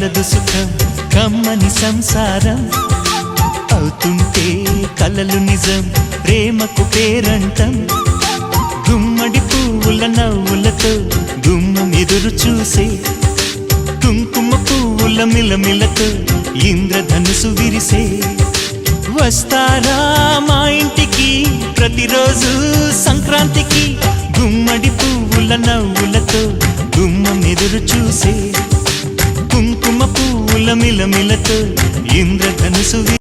కలదు సుఖం కమ్మని సంసారం అవుతుంటే కలలు నిజం ప్రేమకు పేరంటం గుమ్మడి పువ్వుల నవ్వులతో గుమ్మం ఎదురు చూసే కుంకుమ పువ్వుల మిలమిలతో ఇంద్రధనుసు విరిసే వస్తారా మా ఇంటికి ప్రతిరోజు సంక్రాంతికి గుమ్మడి పువ్వుల నవ్వులతో గుమ్మం ఎదురు చూసే కుంకుమ పువ్వుల మిలమిలతో ఇంద్రధనుసు